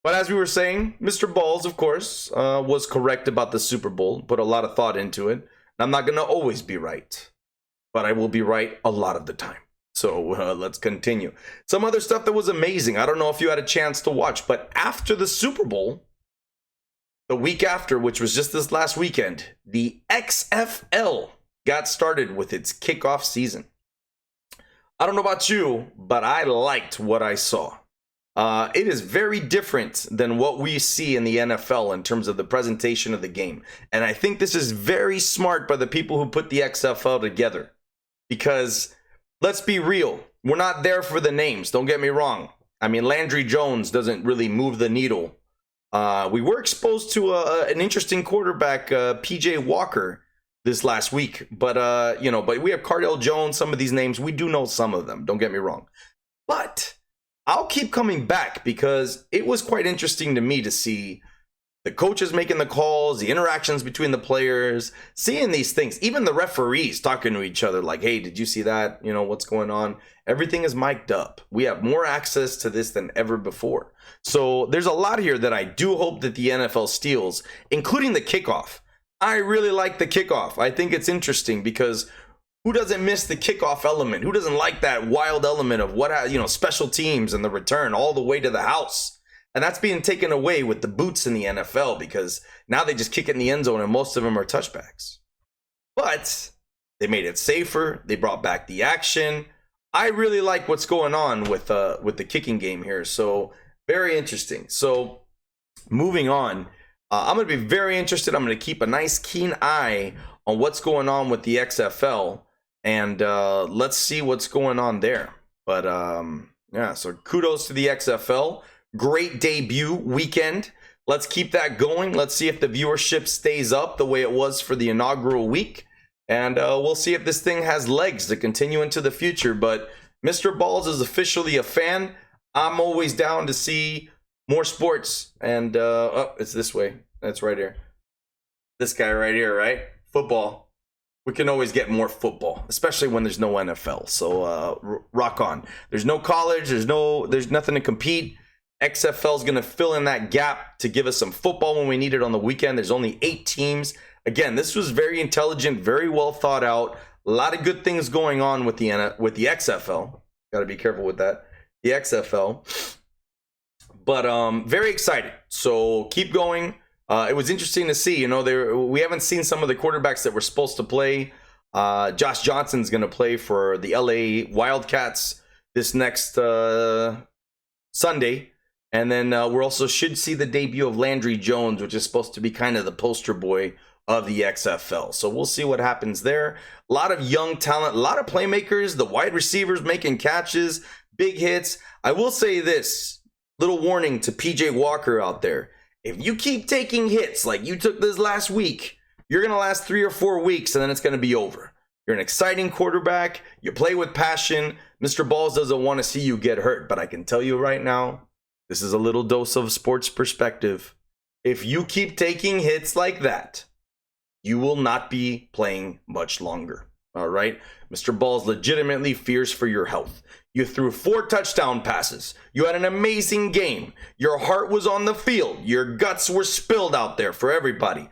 But as we were saying, Mr. Balls, of course, was correct about the Super Bowl, put a lot of thought into it. I'm not going to always be right, but I will be right a lot of the time. So let's continue. Some other stuff that was amazing. I don't know if you had a chance to watch, but after the Super Bowl, the week after, which was just this last weekend, the XFL got started with its kickoff season. I don't know about you, but I liked what I saw. It is very different than what we see in the NFL in terms of the presentation of the game. And I think this is very smart by the people who put the XFL together. Because, let's be real, we're not there for the names, don't get me wrong. I mean, Landry Jones doesn't really move the needle. We were exposed to an interesting quarterback, PJ Walker, this last week. But, but we have Cardell Jones, some of these names, we do know some of them, don't get me wrong. But I'll keep coming back because it was quite interesting to me to see the coaches making the calls, the interactions between the players, seeing these things, even the referees talking to each other like, hey, did you see that? You know, what's going on? Everything is mic'd up. We have more access to this than ever before. So there's a lot here that I do hope that the NFL steals, including the kickoff. I really like the kickoff. I think it's interesting because who doesn't miss the kickoff element? Who doesn't like that wild element of special teams and the return all the way to the house? And that's being taken away with the boots in the NFL because now they just kick it in the end zone and most of them are touchbacks. But they made it safer. They brought back the action. I really like what's going on with the kicking game here. So very interesting. So moving on, I'm going to be very interested. I'm going to keep a nice keen eye on what's going on with the XFL. And let's see what's going on there. But so kudos to the XFL. Great debut weekend. Let's keep that going. Let's see if the viewership stays up the way it was for the inaugural week. And we'll see if this thing has legs to continue into the future. But Mr. Balls is officially a fan. I'm always down to see more sports. And it's this way. That's right here. This guy right here, right? Football. We can always get more football, especially when there's no NFL. So rock on. There's no college. There's nothing to compete. XFL is going to fill in that gap to give us some football when we need it on the weekend. There's only 8 teams. Again, this was very intelligent, very well thought out. A lot of good things going on with the XFL. Got to be careful with that. The XFL. But very excited. So keep going. It was interesting to see. We haven't seen some of the quarterbacks that were supposed to play. Josh Johnson's going to play for the LA Wildcats this next Sunday. And then we also should see the debut of Landry Jones, which is supposed to be kind of the poster boy of the XFL. So we'll see what happens there. A lot of young talent, a lot of playmakers, the wide receivers making catches, big hits. I will say this, little warning to PJ Walker out there. If you keep taking hits like you took this last week, you're going to last 3 or 4 weeks and then it's going to be over. You're an exciting quarterback. You play with passion. Mr. Balls doesn't want to see you get hurt, but I can tell you right now, this is a little dose of sports perspective. If you keep taking hits like that, you will not be playing much longer. All right? Mr. Balls legitimately fears for your health. You threw 4 touchdown passes. You had an amazing game. Your heart was on the field. Your guts were spilled out there for everybody.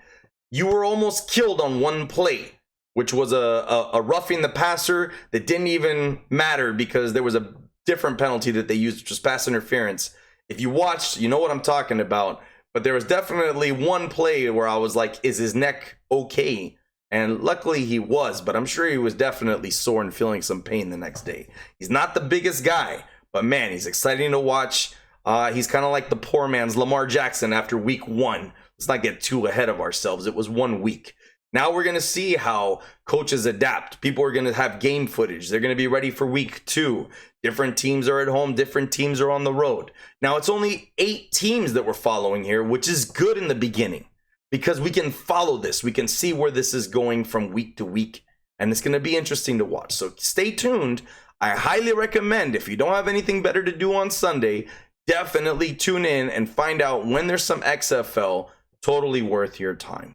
You were almost killed on one play, which was a roughing the passer that didn't even matter because there was a different penalty that they used, which was pass interference. If you watched, you know what I'm talking about. But there was definitely one play where I was like, is his neck okay? And luckily he was, but I'm sure he was definitely sore and feeling some pain the next day. He's not the biggest guy, but man, he's exciting to watch. He's kind of like the poor man's Lamar Jackson after week 1. Let's not get too ahead of ourselves. It was 1 week. Now we're going to see how coaches adapt. People are going to have game footage. They're going to be ready for week 2. Different teams are at home. Different teams are on the road. Now it's only 8 teams that we're following here, which is good in the beginning because we can follow this. We can see where this is going from week to week, and it's going to be interesting to watch. So stay tuned. I highly recommend, if you don't have anything better to do on Sunday, definitely tune in and find out when there's some XFL. Totally worth your time.